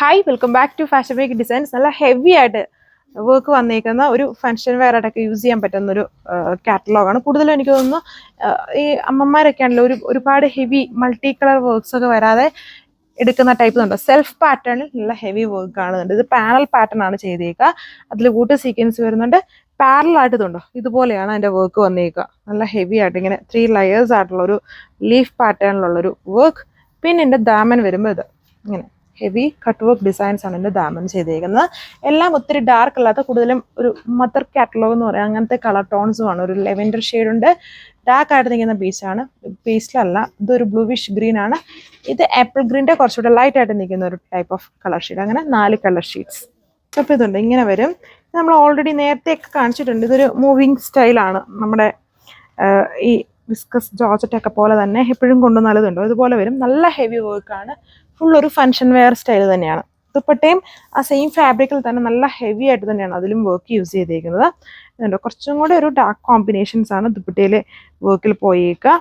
Hi welcome back to fashion make designs. നല്ല heavy ആയിട്ട് work വന്നേക്കുന്ന ഒരു ഫംഗ്ഷൻ വെയർ ആയിട്ടൊക്കെ യൂസ് ചെയ്യാൻ പറ്റുന്ന ഒരു കാറ്റലോഗാണ്. കൂടുതലും എനിക്ക് തോന്നുന്നു ഈ അമ്മമാരൊക്കെ ആണല്ലോ ഒരുപാട് ഹെവി മൾട്ടി കളർ വർക്ക്സ് ഒക്കെ വരാതെ എടുക്കുന്ന ടൈപ്പ് ഉണ്ട്. സെൽഫ് പാറ്റേണിൽ നല്ല ഹെവി വർക്ക് കാണുന്നുണ്ട്. ഇത് പാനൽ പാറ്റേൺ ആണ് ചെയ്തേക്കുക. അതിൽ വൂട്ട് സീക്വൻസ് വരുന്നുണ്ട്. പാരലായിട്ട് ഇതുണ്ടോ ഇതുപോലെയാണ് അതിൻ്റെ വർക്ക് വന്നേക്കുക. നല്ല ഹെവി ആയിട്ട് ഇങ്ങനെ 3 layers ആയിട്ടുള്ള ഒരു ലീഫ് പാറ്റേണിലുള്ളൊരു വർക്ക്. പിന്നെ എൻ്റെ ദാമൻ വരുമ്പോൾ ഇത് ഇങ്ങനെ ഹെവി കട്ട് വർക്ക് ഡിസൈൻസ് ആണ് എൻ്റെ ദാമൻ ചെയ്തേക്കുന്നത്. എല്ലാം ഒത്തിരി ഡാർക്ക് അല്ലാത്ത കൂടുതലും ഒരു മദർ കാറ്റലോഗ് എന്ന് പറയാം അങ്ങനത്തെ കളർ ടോൺസുമാണ്. ഒരു ലെവൻഡർ ഷെയ്ഡുണ്ട്, ഡാർക്ക് ആയിട്ട് നിൽക്കുന്ന പീച്ചാണ്, പേസ്റ്റിലല്ല. ഇതൊരു ബ്ലൂവിഷ് ഗ്രീൻ ആണ്. ഇത് ആപ്പിൾ ഗ്രീൻ്റെ കുറച്ചുകൂടെ ലൈറ്റ് ആയിട്ട് നിൽക്കുന്ന ഒരു ടൈപ്പ് ഓഫ് കളർ ഷെയ്ഡ്. അങ്ങനെ 4 കളർ ഷെയ്ഡ്സ്. അപ്പോൾ ഇതുണ്ട് ഇങ്ങനെ വരും. നമ്മൾ ഓൾറെഡി നേരത്തെയൊക്കെ കാണിച്ചിട്ടുണ്ട്. ഇതൊരു മൂവിങ് സ്റ്റൈലാണ്. നമ്മുടെ ഈ വിസ്കസ് ജോർജറ്റൊക്കെ പോലെ തന്നെ എപ്പോഴും കൊണ്ടുവന്നാലതുണ്ടോ ഇതുപോലെ വരും. നല്ല ഹെവി വർക്കാണ്. ഫുൾ ഒരു ഫംഗ്ഷൻ വെയർ സ്റ്റൈൽ തന്നെയാണ്. ദുപ്പട്ടയും ആ സെയിം ഫാബ്രിക്കിൽ തന്നെ നല്ല ഹെവി ആയിട്ട് തന്നെയാണ് അതിലും വർക്ക് യൂസ് ചെയ്തേക്കുന്നത്. ഇതുണ്ടോ കുറച്ചും കൂടെ ഒരു ഡാർക്ക് കോമ്പിനേഷൻസ് ആണ് ദുപ്പട്ടയിലെ വർക്കിൽ പോയേക്കുക.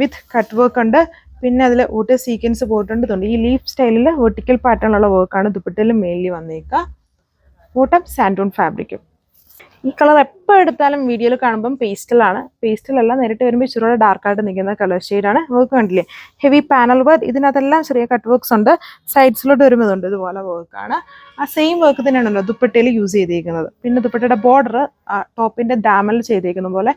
വിത്ത് കട്ട് വർക്ക് ഉണ്ട്. പിന്നെ അതിൽ വൂട്ട് സീക്വൻസ് പോയിട്ടുണ്ട്. ഇതുണ്ട് ഈ ലീഫ് സ്റ്റൈലിൽ വെർട്ടിക്കൽ പാറ്റേണുള്ള വർക്കാണ് ദുപ്പട്ടയിൽ മെയിൻലി വന്നേക്കുക. ബോട്ടം സാൻഡൂൺ ഫാബ്രിക്കും. ഈ കളർ എപ്പോൾ എടുത്താലും വീഡിയോയിൽ കാണുമ്പം പേസ്റ്റലാണ്. പേസ്റ്റലല്ല, നേരിട്ട് വരുമ്പോൾ ഇച്ചിരി ഡാർക്കായിട്ട് നിൽക്കുന്ന കളർ ഷെയ്ഡാണ്. വർക്ക് കണ്ടില്ലേ, ഹെവി പാനൽ വർക്ക്. ഇതിനകത്തെല്ലാം ചെറിയ കട്ട് വർക്ക്സ് ഉണ്ട്. സൈഡ്സിലോട്ട് വരുമ്പോൾ ഉണ്ട് ഇതുപോലെ വർക്കാണ്. ആ സെയിം വർക്ക് തന്നെയാണല്ലോ ദുപ്പട്ടയിൽ യൂസ് ചെയ്തേക്കുന്നത്. പിന്നെ ദുപ്പട്ടയുടെ ബോർഡർ ടോപ്പിൻ്റെ ദാമൽ ചെയ്തേക്കുന്ന പോലെ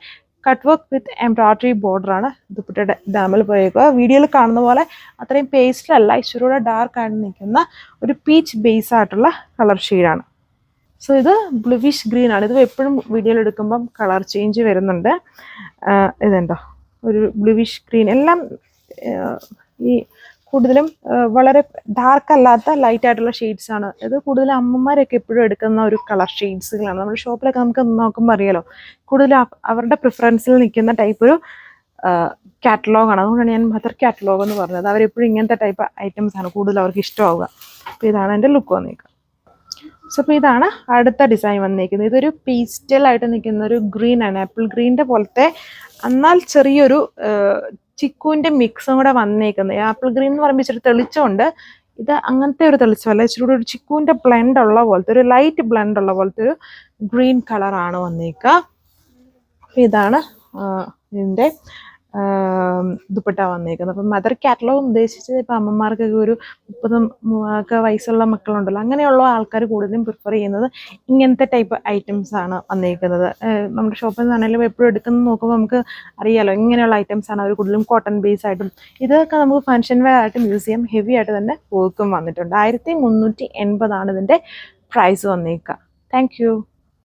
കട്ട് വർക്ക് വിത്ത് എംബ്രോയിഡറി ബോർഡറാണ് ദുപ്പട്ടയുടെ ദാമൽ പോയേക്കുക. വീഡിയോയിൽ കാണുന്ന പോലെ അത്രയും പേസ്റ്റിലല്ല, ഇച്ചിരി ഡാർക്കായിട്ട് നിൽക്കുന്ന ഒരു പീച്ച് ബേസ് ആയിട്ടുള്ള കളർ ഷെയ്ഡാണ്. സോ ഇത് ബ്ലൂവിഷ് ഗ്രീൻ ആണ്. ഇത് എപ്പോഴും വീഡിയോയിൽ എടുക്കുമ്പം കളർ ചേഞ്ച് വരുന്നുണ്ട്. ഇതുണ്ടോ ഒരു ബ്ലൂവിഷ് ഗ്രീൻ. എല്ലാം ഈ കൂടുതലും വളരെ ഡാർക്ക് അല്ലാത്ത ലൈറ്റ് ആയിട്ടുള്ള ഷെയ്ഡ്സ് ആണ്. ഇത് കൂടുതലും അമ്മമാരൊക്കെ എപ്പോഴും എടുക്കുന്ന ഒരു കളർ ഷെയ്ഡ്സുകളാണ്. നമ്മുടെ ഷോപ്പിലൊക്കെ നമുക്ക് നോക്കുമ്പോൾ അറിയാലോ, കൂടുതലും അവരുടെ പ്രിഫറൻസിൽ നിൽക്കുന്ന ടൈപ്പ് ഒരു കാറ്റലോഗാണ്. അതുകൊണ്ടാണ് ഞാൻ മദർ കാറ്റലോഗ് എന്ന് പറഞ്ഞത്. അവരെപ്പോഴും ഇങ്ങനത്തെ ടൈപ്പ് ഐറ്റംസ് ആണ് കൂടുതൽ അവർക്ക് ഇഷ്ടമാവുക. അപ്പോൾ ഇതാണ് എൻ്റെ ലുക്ക് വന്നേക്കുക. സോ അപ്പോൾ ഇതാണ് അടുത്ത ഡിസൈൻ വന്നേക്കുന്നത്. ഇതൊരു പേസ്റ്റലായിട്ട് നിൽക്കുന്ന ഒരു ഗ്രീൻ ആണ്, ആപ്പിൾ ഗ്രീൻ്റെ പോലത്തെ, എന്നാൽ ചെറിയൊരു ചിക്കുവിൻ്റെ മിക്സും കൂടെ വന്നേക്കുന്നത്. ആപ്പിൾ ഗ്രീൻ എന്ന് പറയുമ്പോൾ ഇച്ചിരി തെളിച്ചമുണ്ട്. ഇത് അങ്ങനത്തെ ഒരു തെളിച്ചമല്ല, ഇച്ചിരി കൂടെ ഒരു ചിക്കുവിൻ്റെ ബ്ലെൻഡ് ഉള്ള പോലത്തെ ഒരു ലൈറ്റ് ബ്ലെൻഡ് ഉള്ള പോലത്തെ ഒരു ഗ്രീൻ കളറാണ് വന്നേക്കുക. അപ്പോൾ ഇതാണ് ഇതിൻ്റെ ദുപ്പട്ട വന്നേക്കുന്നത്. അപ്പം മദർ കാറ്റലോഗ് ഉദ്ദേശിച്ചത് ഇപ്പം അമ്മമാർക്കൊക്കെ ഒരു 30 വയസ്സുള്ള മക്കളുണ്ടല്ലോ, അങ്ങനെയുള്ള ആൾക്കാർ കൂടുതലും പ്രിഫർ ചെയ്യുന്നത് ഇങ്ങനത്തെ ടൈപ്പ് ഐറ്റംസ് ആണ് വന്നേക്കുന്നത്. നമ്മുടെ ഷോപ്പിൽ നിന്നാണെങ്കിലും എപ്പോഴും എടുക്കുന്നത് നോക്കുമ്പോൾ നമുക്ക് അറിയാലോ ഇങ്ങനെയുള്ള ഐറ്റംസ് ആണ് അവർ കൂടുതലും കോട്ടൺ ബേസ് ആയിട്ടും. ഇതൊക്കെ നമുക്ക് ഫംഗ്ഷൻ വെയർ ആയിട്ടും യൂസ് ചെയ്യാം. ഹെവി ആയിട്ട് തന്നെ വർക്കും വന്നിട്ടുണ്ട്. 1380 ഇതിൻ്റെ പ്രൈസ് വന്നേക്കുക. Thank you.